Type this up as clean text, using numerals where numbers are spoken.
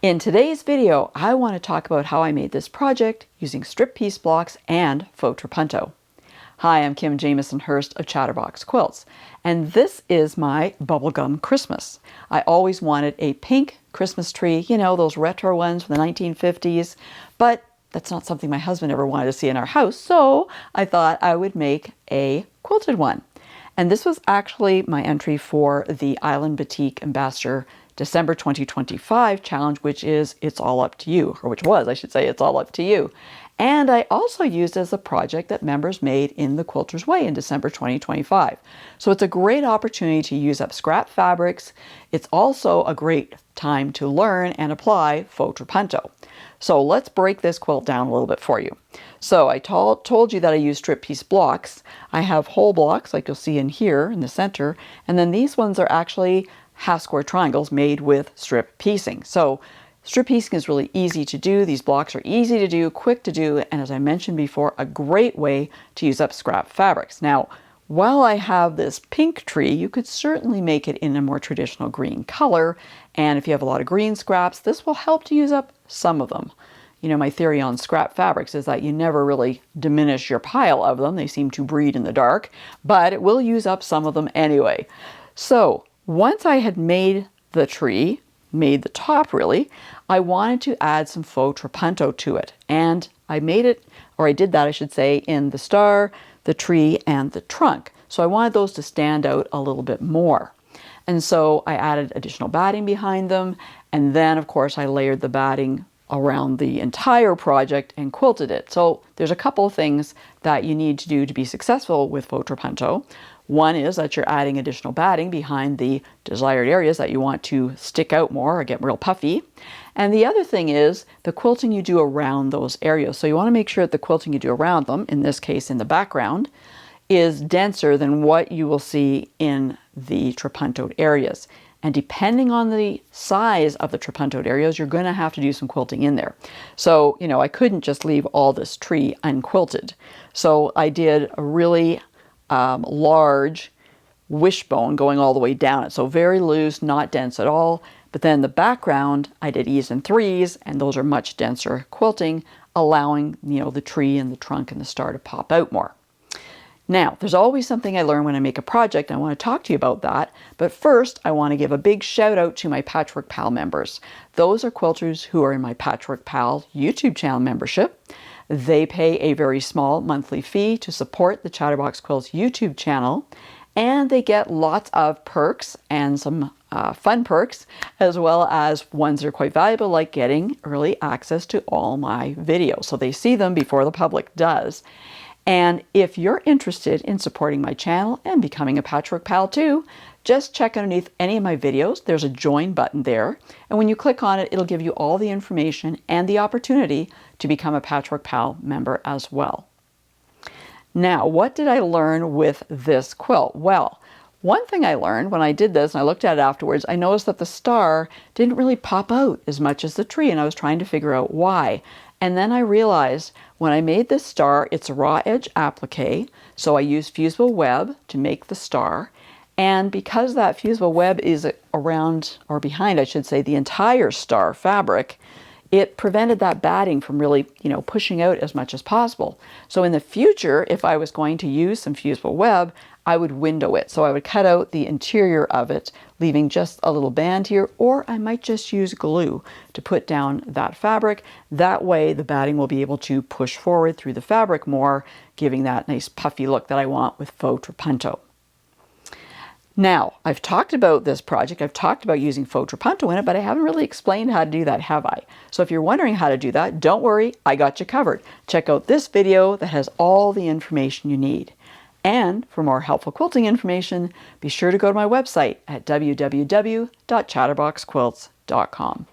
In today's video, I want to talk about how I made this project using strip piece blocks and Faux Trapunto. Hi, I'm Kim Jamieson-Hirst of Chatterbox Quilts, and this is my Bubblegum Christmas. I always wanted a pink Christmas tree, you know, those retro ones from the 1950s, but that's not something my husband ever wanted to see in our house, so I thought I would make a quilted one. And this was actually my entry for the Island Batik Ambassador December 2025 challenge, which is It's All Up to You, or which was, I should say, It's All Up to You. And I also used as a project that members made in the Quilter's Way in December 2025. So it's a great opportunity to use up scrap fabrics. It's also a great time to learn and apply Faux Trapunto. So let's break this quilt down a little bit for you. So I told you that I use strip piece blocks. I have whole blocks like you'll see in here in the center, and then these ones are actually half square triangles made with strip piecing. So strip piecing is really easy to do. These blocks are easy to do, quick to do, and as I mentioned before, a great way to use up scrap fabrics. Now, while I have this pink tree, you could certainly make it in a more traditional green color, and if you have a lot of green scraps, this will help to use up some of them. You know, my theory on scrap fabrics is that you never really diminish your pile of them. They seem to breed in the dark, but it will use up some of them anyway. So once I had made the tree, made the top really, I wanted to add some Faux Trapunto to it. And I made it, or I did that I should say, in the star, the tree, and the trunk. So I wanted those to stand out a little bit more. And so I added additional batting behind them, and then of course I layered the batting around the entire project and quilted it. So there's a couple of things that you need to do to be successful with Faux Trapunto. One is that you're adding additional batting behind the desired areas that you want to stick out more or get real puffy. And the other thing is the quilting you do around those areas. So you want to make sure that the quilting you do around them, in this case in the background, is denser than what you will see in the trapuntoed areas. And depending on the size of the trapuntoed areas, you're going to have to do some quilting in there. So, you know, I couldn't just leave all this tree unquilted. So I did a really large wishbone going all the way down it. So very loose, not dense at all. But then the background, I did E's and 3's, and those are much denser quilting, allowing, you know, the tree and the trunk and the star to pop out more. Now, there's always something I learn when I make a project. I want to talk to you about that. But first, I want to give a big shout out to my Patchwork Pal members. Those are quilters who are in my Patchwork Pal YouTube channel membership. They pay a very small monthly fee to support the Chatterbox Quilts YouTube channel, and they get lots of perks and some fun perks, as well as ones that are quite valuable, like getting early access to all my videos. So they see them before the public does. And if you're interested in supporting my channel and becoming a Patchwork Pal too, just check underneath any of my videos. There's a join button there. And when you click on it, it'll give you all the information and the opportunity to become a Patchwork Pal member as well. Now, what did I learn with this quilt? Well, one thing I learned when I did this, and I looked at it afterwards, I noticed that the star didn't really pop out as much as the tree, and I was trying to figure out why. And then I realized when I made this star, it's a raw edge applique, so I used fusible web to make the star. And because that fusible web is around, or behind, I should say, the entire star fabric, it prevented that batting from really, you know, pushing out as much as possible. So in the future, if I was going to use some fusible web, I would window it. So I would cut out the interior of it, leaving just a little band here, or I might just use glue to put down that fabric. That way the batting will be able to push forward through the fabric more, giving that nice puffy look that I want with Faux Trapunto. Now, I've talked about this project, I've talked about using Faux Trapunto in it, but I haven't really explained how to do that, have I? So if you're wondering how to do that, don't worry, I got you covered. Check out this video that has all the information you need. And for more helpful quilting information, be sure to go to my website at www.chatterboxquilts.com.